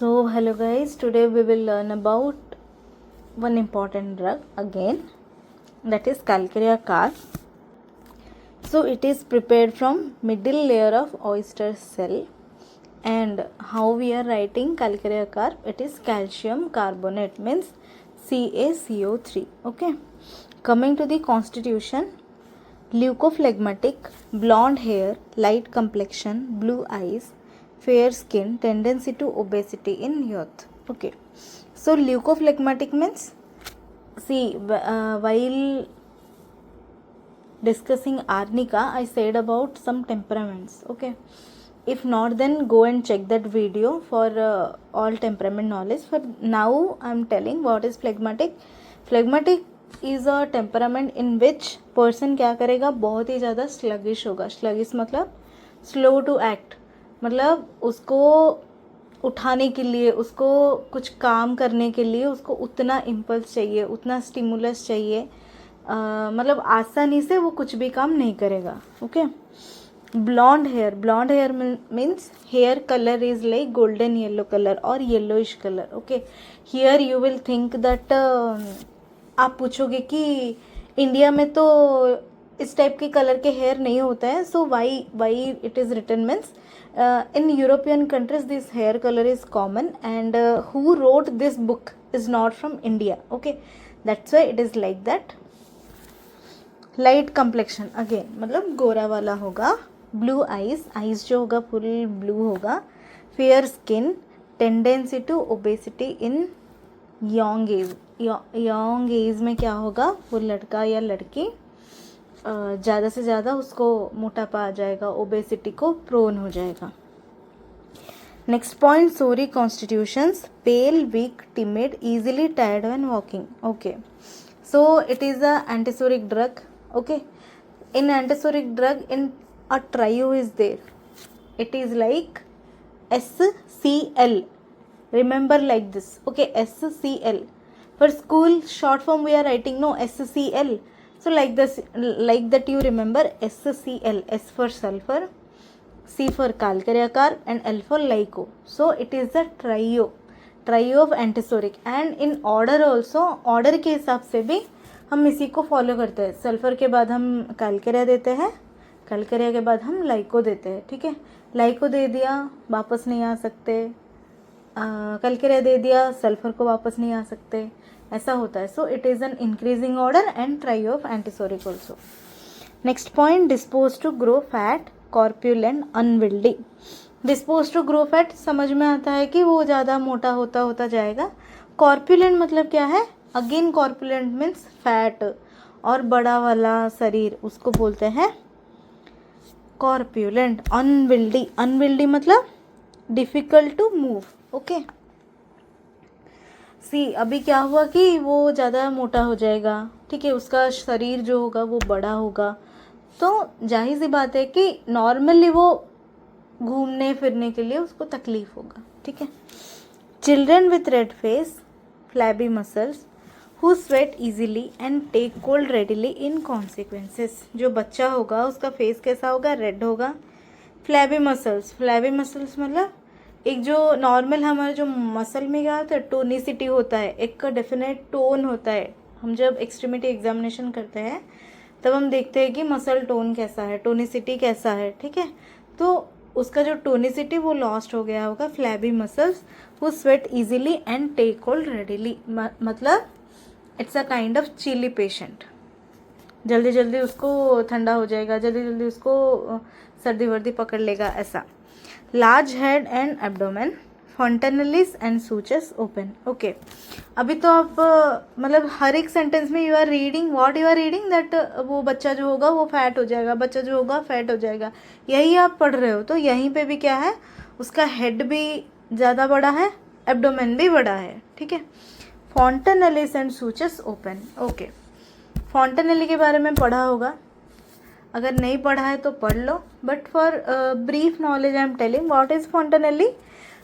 So hello guys, today we will learn about one important drug again, that is calcarea carb. So it is prepared from middle layer of oyster cell, and how we are writing calcarea carb, it is calcium carbonate, means CaCO3. Okay, coming to the constitution: leukophlegmatic, blonde hair, light complexion, blue eyes, fair skin, tendency to obesity in youth. Okay, so leukophlegmatic means, see, while discussing arnica, I said about some temperaments. Okay, if not, then go and check that video for all temperament knowledge. For now I am telling what is phlegmatic. Phlegmatic is a temperament in which person क्या करेगा, बहुत ही ज़्यादा sluggish होगा. Sluggish मतलब slow to act, मतलब उसको उठाने के लिए, उसको कुछ काम करने के लिए उसको उतना इम्पल्स चाहिए, उतना स्टिमुलस चाहिए, मतलब आसानी से वो कुछ भी काम नहीं करेगा. Okay, blonde hair means hair color is like golden yellow color or yellowish color. Okay, here you will think that आप पूछोगे कि इंडिया में तो इस टाइप के कलर के हेयर नहीं होता है, so why it is written means in European countries this hair colour is common and who wrote this book is not from India. Okay, that's why it is like that. Light complexion again मतलब गोरा वाला होगा. Blue eyes जो होगा full blue होगा. Fair skin, tendency to obesity in young age. Young age में क्या होगा, वो लड़का या लड़की ज़्यादा से ज़्यादा उसको मोटापा आ जाएगा, ओबेसिटी को प्रोन हो जाएगा. Next point, sorry constitutions, pale, weak, timid, easily tired when walking. Okay, so it is a antisoric drug. Okay, in antisoric drug, in a trio is there, it is like SCL, remember like this. Okay, SCL for school short form we are writing, no, SCL. So like this, like that you remember SCL. S for sulfur, C for calcarea carb and L for LICO. So it is the trio of antisoric, and in order also, order के हिसाब से भी हम इसी को follow करते हैं. Sulphur के बाद हम कैल्केरिया देते हैं, कैल्केरिया के बाद हम लाइको देते हैं. ठीक है, लाइको दे दिया वापस नहीं आ सकते, कैल्केरिया दे दिया सल्फ़र को वापस नहीं आ सकते, ऐसा होता है. So it is an increasing order and trio of antipsoric also. Next point, dispose to grow fat, corpulent, unwieldy. Dispose to grow fat समझ में आता है कि वो ज़्यादा मोटा होता जाएगा. कॉर्प्यूलेंट मतलब क्या है, अगेन कॉर्पुलेंट मीन्स फैट और बड़ा वाला शरीर, उसको बोलते हैं कॉर्पुलेंट. अनविल्डी मतलब डिफ़िकल्ट टू मूव. ओके, सी अभी क्या हुआ कि वो ज़्यादा मोटा हो जाएगा. ठीक है, उसका शरीर जो होगा वो बड़ा होगा, तो जाहिर सी बात है कि नॉर्मली वो घूमने फिरने के लिए उसको तकलीफ होगा. ठीक है, children with red face, flabby muscles, who sweat easily and take cold readily in consequences. जो बच्चा होगा उसका फेस कैसा होगा, रेड होगा. फ्लैबी मसल्स मतलब एक जो नॉर्मल हमारे जो मसल में क्या होता है, टोनिसिटी होता है, एक का डेफिनेट टोन होता है. हम जब एक्सट्रीमिटी एग्जामिनेशन करते हैं तब हम देखते हैं कि मसल टोन कैसा है, टोनिसिटी कैसा है. ठीक है, तो उसका जो टोनिसिटी वो लॉस्ट हो गया होगा. Flabby muscles, who sweat easily and take cold readily मतलब it's a kind of chilly patient. जल्दी जल्दी उसको ठंडा हो जाएगा, जल्दी जल्दी उसको सर्दी वर्दी पकड़ लेगा, ऐसा. Large head and abdomen, fontanelles and सूचस ओपन. ओके, अभी तो आप मतलब हर एक सेंटेंस में you are reading what you are reading, that वो बच्चा जो होगा वो फैट हो जाएगा, बच्चा जो होगा फैट हो जाएगा, यही आप पढ़ रहे हो. तो यहीं पे भी क्या है, उसका हेड भी ज़्यादा बड़ा है, एब्डोमेन भी बड़ा है. ठीक है, फॉन्टेनेलिस एंड सूचस ओपन. ओके, फॉन्टेनेली के बारे में पढ़ा होगा, अगर नहीं पढ़ा है तो पढ़ लो, but for brief knowledge I am telling what is fontanelle.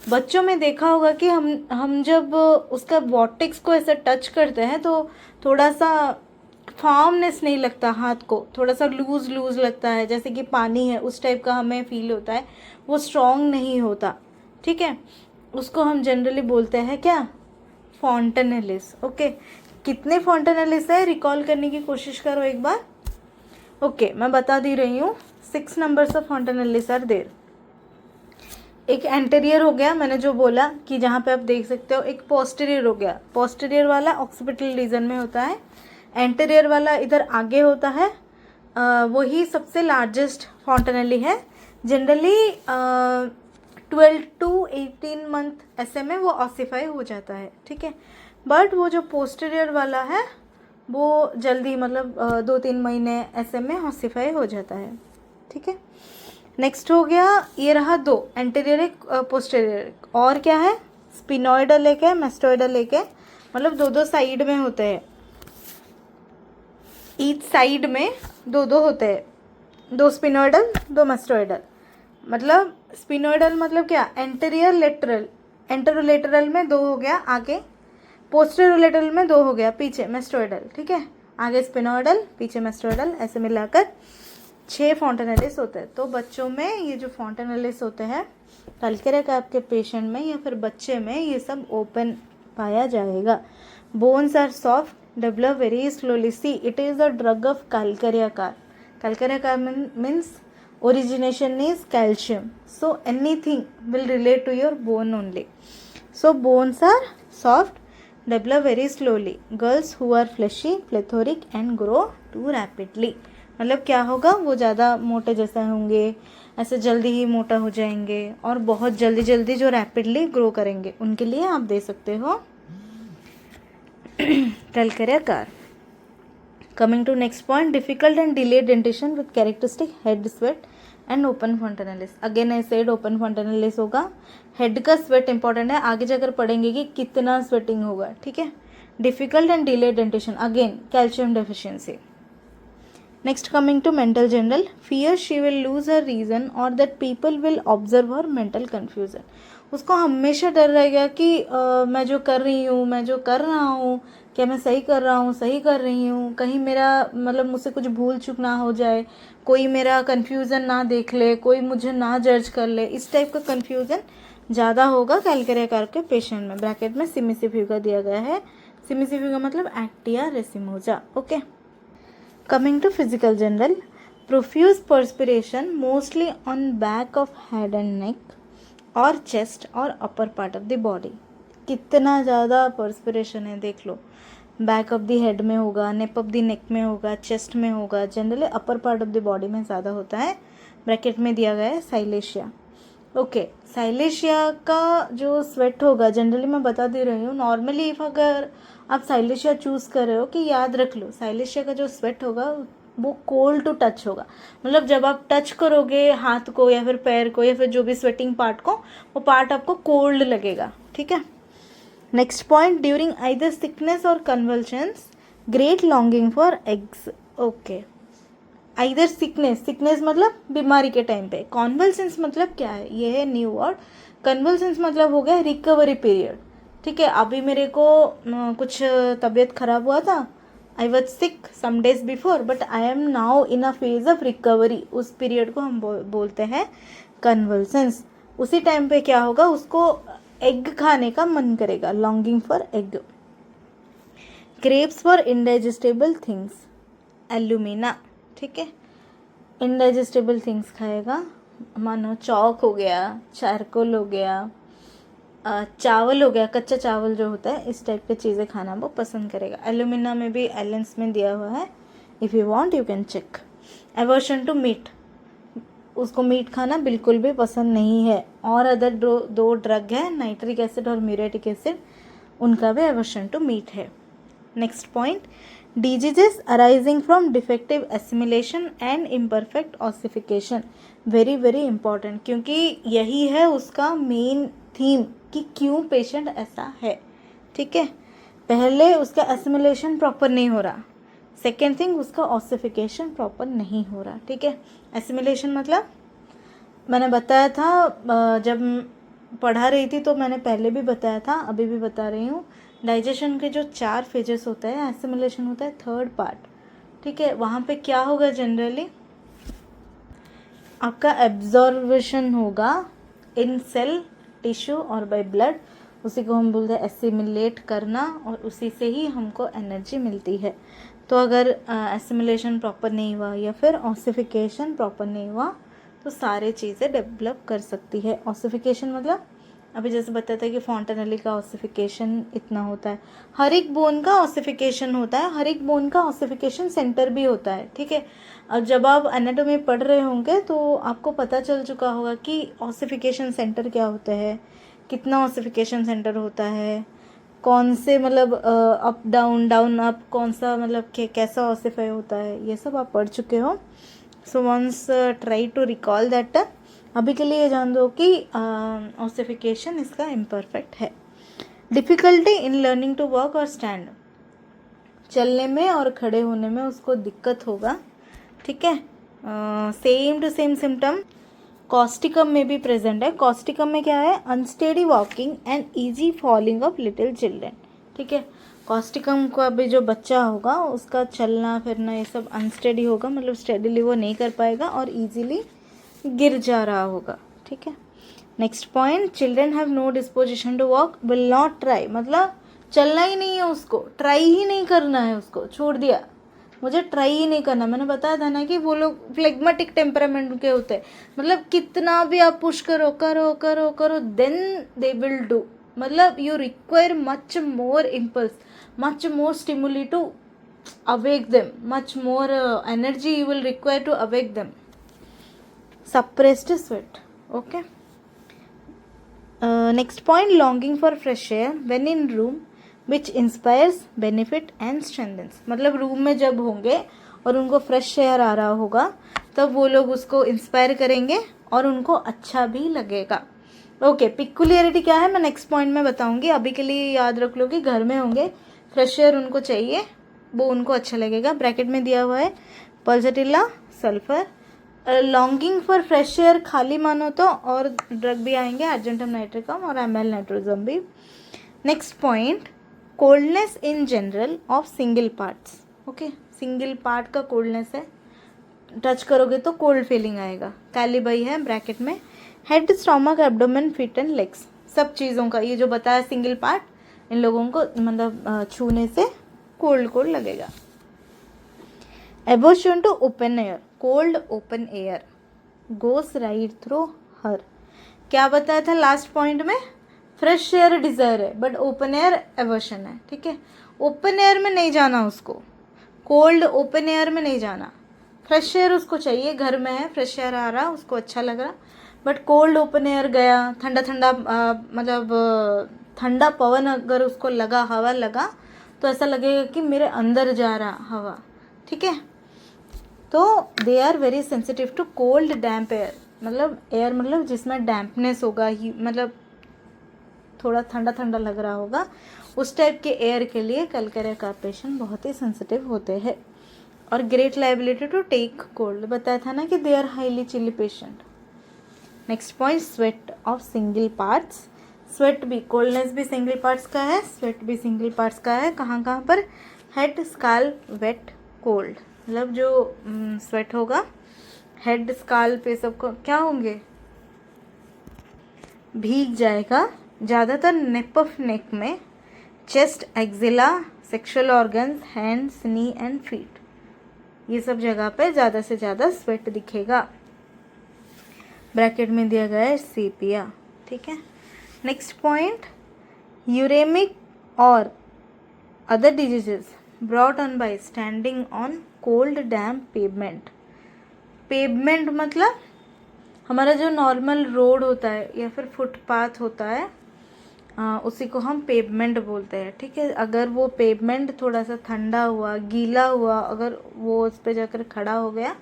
बच्चों में देखा होगा कि हम जब उसका वॉटिक्स को ऐसे टच करते हैं तो थोड़ा सा फॉर्मनेस नहीं लगता, हाथ को थोड़ा सा लूज लगता है, जैसे कि पानी है उस टाइप का हमें फील होता है, वो स्ट्रॉन्ग नहीं होता. ठीक है, उसको हम जनरली बोलते हैं क्या, फॉन्टेनेलिस। ओके, कितने फॉन्टेनेलिस है रिकॉल करने की कोशिश करो एक बार। ओके, मैं बता दे रही हूँ, 6 नंबर्स ऑफ फॉन्टेनेलिस आर देयर। एक एंटेरियर हो गया, मैंने जो बोला कि जहाँ पे आप देख सकते हो। एक पोस्टीरियर हो गया, पोस्टीरियर वाला ऑक्सीपिटल रीजन में होता है, एंटेरियर वाला इधर आगे होता है। वही सबसे लार्जेस्ट फॉन्टेनेली है। जनरली 12 to 18 मंथ ऐसे में वो ऑसिफाई हो जाता है, ठीक है। बट वो जो पोस्टीरियर वाला है वो जल्दी, मतलब 2-3 महीने ऐसे में ऑसिफाई हो जाता है, ठीक है। नेक्स्ट हो गया, ये रहा 2, एंटीरियर एक पोस्टीरियर। और क्या है, स्पिनोइडल एक है, मेस्टोइडल एक है, मतलब 2-2 साइड में होते हैं। ईच साइड में 2-2 होते हैं, 2 स्पिनोइडल 2 मेस्टोइडल। मतलब स्पिनोइडल मतलब क्या, एंटीरियर लेटरल, एंटेरोलेटरल में 2 हो गया आगे, पोस्टेरोलेटरल में 2 हो गया पीछे, मेस्टोइडल, ठीक है। आगे स्पिनोइडल, पीछे मेस्टोइडल, ऐसे मिलाकर 6 फॉन्टेनेलिस होते हैं। तो बच्चों में ये जो फॉन्टेनेलिस होते हैं, कैलकेरिया का आपके पेशेंट में या फिर बच्चे में ये सब ओपन पाया जाएगा। Bones are soft, develop very slowly. See, it is the drug of calcarea carb. Calcarea carb means origination is calcium, so anything will relate to your bone only. So bones are soft, develop very slowly. Girls who are fleshy, plethoric and grow too rapidly. मतलब क्या होगा, वो ज़्यादा मोटे जैसे होंगे, ऐसे जल्दी ही मोटा हो जाएंगे, और बहुत जल्दी जल्दी जो रैपिडली ग्रो करेंगे, उनके लिए आप दे सकते हो calcarea carb. Coming to next point, difficult and delayed dentition with characteristic head sweat and open fontanelles. Again I said open fontanelles होगा। हेड का स्वेट इंपॉर्टेंट है, आगे जाकर पढ़ेंगे कि कितना स्वेटिंग होगा, ठीक है। Difficult and delayed dentition, again calcium deficiency. Next coming to mental general, fear she will lose her reason और that people will observe her mental confusion. उसको हमेशा डर रहेगा कि मैं जो कर रही हूँ, मैं जो कर रहा हूँ, क्या मैं सही कर रहा हूँ, सही कर रही हूँ, कहीं मेरा मतलब मुझसे कुछ भूल चूक ना हो जाए, कोई मेरा कन्फ्यूज़न ना देख ले, कोई मुझे ना जज कर ले। इस टाइप का कन्फ्यूज़न ज़्यादा होगा कैलकेरिया कार के पेशेंट में। ब्रैकेट में सिमिसिफ्यूगा दिया गया है। सिमिसिफ्यूगा मतलब actaea racemosa. Okay, coming to physical general, profuse perspiration mostly on back of head and neck और चेस्ट और upper part of the body. कितना ज़्यादा पर्सपिरेशन है देख लो, बैक ऑफ द हेड में होगा, नेप ऑफ द नेक में होगा, चेस्ट में होगा, generally upper part of the body में ज़्यादा होता है। ब्रैकेट में दिया गया है साइलेशिया। ओके, साइलेशिया का जो स्वेट होगा, जनरली मैं बता दे रही हूँ, नॉर्मली इफ अगर आप साइलेशिया चूज़ कर रहे हो, कि याद रख लो साइलेशिया का जो स्वेट होगा वो कोल्ड टू टच होगा। मतलब जब आप टच करोगे हाथ को या फिर पैर को या फिर जो भी स्वेटिंग पार्ट को, वो पार्ट आपको कोल्ड लगेगा, ठीक है। Next point, during either sickness or convulsions great longing for eggs. Okay, either sickness, sickness मतलब बीमारी के टाइम पे, कॉन्वल्सेंस मतलब क्या है, ये है न्यू वर्ड। कन्वल्सेंस मतलब हो गया रिकवरी पीरियड, ठीक है। अभी मेरे को कुछ तबीयत खराब हुआ था, I was sick some days before, but I am now in a phase of recovery. उस पीरियड को हम बोलते हैं कन्वल्सेंस। उसी टाइम पे क्या होगा, उसको एग खाने का मन करेगा, longing for egg. Craves for indigestible things, alumina, ठीक है। इनडाइजेस्टेबल थिंग्स खाएगा, मानो चौक हो गया, चारकोल हो गया, चावल हो गया, कच्चा चावल जो होता है, इस टाइप की चीज़ें खाना वो पसंद करेगा। एल्यूमिना में भी एलेंस में दिया हुआ है, if you want you can check. Aversion to meat, उसको मीट खाना बिल्कुल भी पसंद नहीं है। और अदर दो ड्रग है, नाइट्रिक एसिड और म्यूरेटिक एसिड, उनका भी एवर्शन टू मीट है। Next point, diseases arising from defective assimilation and imperfect ossification. Very very important, क्योंकि यही है उसका मेन थीम कि क्यों पेशेंट ऐसा है, ठीक है। पहले उसका एसिमिलेशन प्रॉपर नहीं हो रहा, सेकेंड थिंग उसका ऑसिफिकेशन प्रॉपर नहीं हो रहा, ठीक है। एसिमिलेशन मतलब मैंने बताया था जब पढ़ा रही थी, तो मैंने पहले भी बताया था, अभी भी बता रही हूँ। डाइजेशन के जो 4 फेजेस होते हैं, एसिमिलेशन होता है 3rd पार्ट, ठीक है। वहाँ पे क्या होगा, जनरली आपका एब्जॉर्वेशन होगा इन सेल टिश्यू और बाय ब्लड, उसी को हम बोलते हैं एसिमिलेट करना, और उसी से ही हमको एनर्जी मिलती है। तो अगर एसिमिलेशन प्रॉपर नहीं हुआ या फिर ऑसिफिकेशन प्रॉपर नहीं हुआ तो सारे चीज़ें डेवलप कर सकती है। ऑसिफिकेशन मतलब अभी जैसे बताया था कि फॉन्टेनेली का ऑसिफिकेशन इतना होता है, हर एक बोन का ऑसिफिकेशन होता है, हर एक बोन का ऑसिफिकेशन सेंटर भी होता है, ठीक है। और जब आप एनाटॉमी पढ़ रहे होंगे तो आपको पता चल चुका होगा कि ऑसिफिकेशन सेंटर क्या होता है, कितना ऑसिफिकेशन सेंटर होता है, कौन से मतलब अप डाउन डाउन अप कौन सा मतलब कैसा ऑसिफाई होता है, ये सब आप पढ़ चुके हो। So once try to recall that. अभी के लिए जान दो कि ऑसिफिकेशन इसका इम्परफेक्ट है। Difficulty in learning to walk और स्टैंड, चलने में और खड़े होने में उसको दिक्कत होगा, ठीक है। Same to same symptom causticum में भी प्रेजेंट है। कॉस्टिकम में क्या है, unsteady walking and easy falling of little children, ठीक है। कॉस्टिकम का भी जो बच्चा होगा उसका चलना फिरना ये सब अनस्टेडी होगा, मतलब स्टेडीली वो नहीं कर पाएगा और इजीली गिर जा रहा होगा, ठीक है। Next point, children have no disposition to walk will not try, मतलब चलना ही नहीं है उसको, ट्राई ही नहीं करना है उसको, छोड़ दिया, मुझे ट्राई ही नहीं करना। मैंने बताया था ना कि वो लोग फ्लेग्मेटिक टेम्परामेंट के होते हैं, मतलब कितना भी आप पुश करो करो करो करो देन दे विल डू, मतलब you require much more impulse, much more stimuli to awake them, much more energy you will require to awake them. Suppressed sweat, okay. Next point, longing for fresh air when in room which inspires benefit and strengthens, मतलब room में जब होंगे और उनको fresh air आ रहा होगा तब वो लोग उसको इंस्पायर करेंगे और उनको अच्छा भी लगेगा। ओके, पिकुलियरिटी क्या है मैं नेक्स्ट पॉइंट में बताऊंगी, अभी के लिए याद रख लो कि घर में होंगे, फ्रेश एयर उनको चाहिए, वो उनको अच्छा लगेगा। ब्रैकेट में दिया हुआ है pulsatilla sulphur. Longing for fresh air खाली मानो तो और ड्रग भी आएंगे, अर्जेंटम नाइट्रिकम और एमएल नाइट्रोजम भी। Next point, coldness in general of single parts, okay. Single part का कोल्डनेस है, टच करोगे तो कोल्ड फीलिंग आएगा। कैलिबाई है ब्रैकेट में। Head, stomach, abdomen, feet and legs, सब चीज़ों का ये जो बताया सिंगल पार्ट, इन लोगों को मतलब छूने से कोल्ड कोल्ड लगेगा। Aversion to open air, cold open air goes right through her, क्या बताया था लास्ट पॉइंट में, फ्रेश एयर डिजायर है बट ओपन एयर एवर्शन है, ठीक है। ओपन एयर में नहीं जाना उसको, कोल्ड ओपन एयर में नहीं जाना, फ्रेश एयर उसको चाहिए, घर में है फ्रेश एयर आ रहा उसको अच्छा लग रहा, बट कोल्ड ओपन एयर गया, ठंडा ठंडा मतलब ठंडा पवन अगर उसको लगा, हवा लगा तो ऐसा लगेगा कि मेरे अंदर जा रहा हवा, ठीक है। तो they are very sensitive to cold damp air, मतलब एयर मतलब जिसमें डैम्पनेस होगा, मतलब थोड़ा ठंडा ठंडा लग रहा होगा, उस टाइप के एयर के लिए कैलकेरिया कार्पेशन बहुत ही सेंसिटिव होते हैं। और great liability to take cold, बताया था ना कि they are highly chilly patient. Next point, sweat of single parts, sweat भी, कोल्डनेस भी सिंगल पार्ट्स का है, स्वेट भी सिंगल पार्ट्स का है। कहाँ कहाँ पर, हेड, स्काल्प, वेट, कोल्ड, मतलब जो स्वेट होगा हेड स्काल्प ये सब को क्या होंगे, भीग जाएगा, ज़्यादातर नेप ऑफ नेक में, chest, axilla, sexual organs, hands, knee and feet, ये सब जगह पे ज़्यादा से ज़्यादा स्वेट दिखेगा। ब्रैकेट में दिया गया है सीपिया, ठीक है। नेक्स्ट पॉइंट, यूरेमिक और other diseases brought on by standing on cold damp pavement. Pavement मतलब हमारा जो नॉर्मल रोड होता है या फिर फुटपाथ होता है, उसी को हम पेवमेंट बोलते हैं, ठीक है। अगर वो पेवमेंट थोड़ा सा ठंडा हुआ, गीला हुआ, अगर वो उस पर जाकर खड़ा हो गया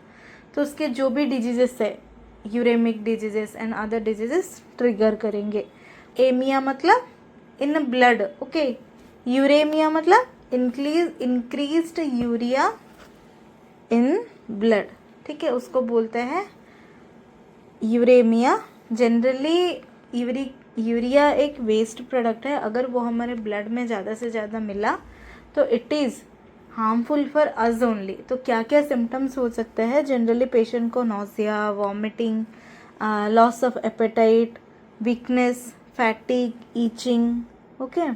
तो उसके जो भी डिजीजेस है, uremic diseases and other diseases trigger करेंगे। एमिया मतलब इन ब्लड, ओके। यूरेमिया मतलब इंक्रीज्ड यूरिया इन ब्लड, ठीक है, उसको बोलते हैं यूरेमिया। जनरली यूरिया एक वेस्ट प्रोडक्ट है, अगर वो हमारे ब्लड में ज़्यादा से ज़्यादा मिला तो it is harmful for us only. तो क्या क्या सिम्टम्स हो सकते हैं, जनरली पेशेंट को nausea, vomiting, loss of appetite, weakness, fatigue, itching, okay,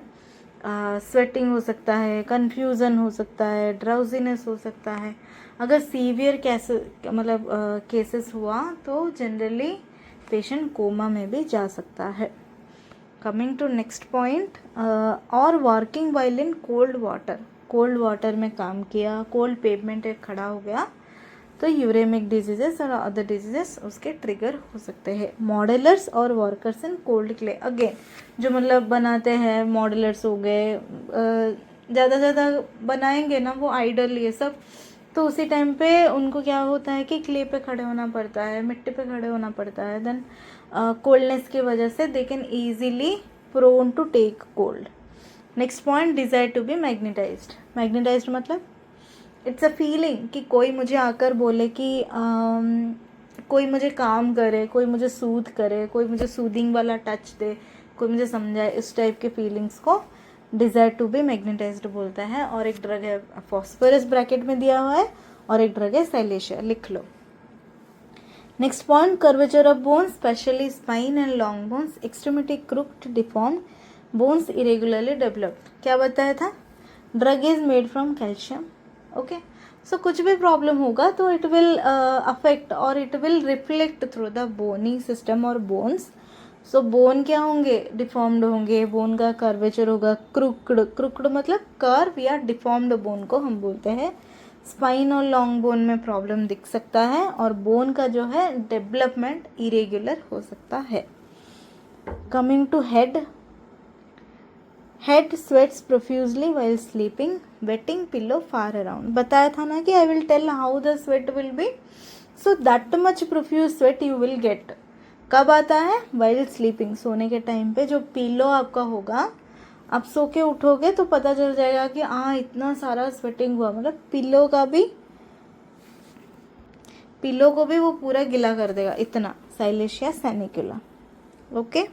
sweating हो सकता है, कन्फ्यूज़न हो सकता है, ड्राउजीनेस हो सकता है. अगर सीवियर केसेस हुआ तो जनरली पेशेंट कोमा में भी जा सकता है. कमिंग टू नेक्स्ट पॉइंट, और working while in cold water में काम किया, कोल्ड पेवमेंट पे खड़ा हो गया तो यूरेमिक डिजीजेस और अदर डिजीजेस उसके ट्रिगर हो सकते हैं. मॉडलर्स और workers in cold clay, again जो बनाते हैं मॉडलर्स हो गए, ज़्यादा बनाएंगे ना वो आइडल ये सब, तो उसी टाइम पे उनको क्या होता है कि क्ले पे खड़े होना पड़ता है, मिट्टी पे खड़े होना पड़ता है. देन कोल्डनेस की वजह से they can easily prone to take cold. Next point, desire to be magnetized मतलब इट्स अ फीलिंग कि कोई मुझे आकर बोले कि कोई मुझे काम करे, कोई मुझे सूद करे, कोई मुझे सूदिंग वाला टच दे, कोई मुझे समझाए, इस टाइप के फीलिंग्स को डिज़ायर टू बी मैग्नेटाइज्ड बोलता है. और एक ड्रग है फॉस्फोरस, ब्रैकेट में दिया हुआ है, और एक ड्रग है सैलेशिया, लिख लो. Next point, curvature of bones especially spine and long bones, extremity crooked, deformed, bones irregularly developed. क्या बताया था? Drug is made from calcium. Okay, so कुछ भी प्रॉब्लम होगा तो इट विल अफेक्ट और it will reflect through the bony system और bones. So bone क्या होंगे? डिफॉर्म्ड होंगे, बोन का कर्वेचर होगा क्रुक्ड मतलब कर्व या डिफॉर्म्ड बोन को हम बोलते हैं. स्पाइन और लॉन्ग बोन में प्रॉब्लम दिख सकता है, और बोन का जो है डेवलपमेंट इरेगुलर हो सकता है. Coming to head sweats profusely while sleeping, wetting pillow far around. बताया था ना कि I will tell how the sweat will be. So that much profuse sweat you will get. कब आता है? वाइल स्लीपिंग, सोने के टाइम पे जो पिलो आपका होगा, आप सो के उठोगे तो पता चल जाएगा कि हाँ इतना सारा स्वेटिंग हुआ, मतलब पिलो को भी वो पूरा गिला कर देगा इतना. Silicea sanicula. Okay,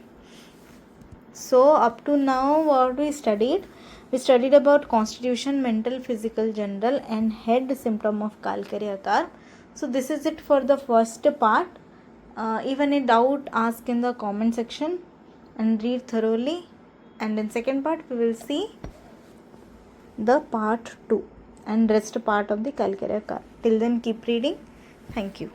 so up to now what we studied about constitution, mental, physical, general and head symptom of Kalkari. So this is it for the first part. Even a doubt, ask in the comment section and read thoroughly, and in second part we will see the part 2 and rest part of the Kalkari. Till then keep reading. Thank you.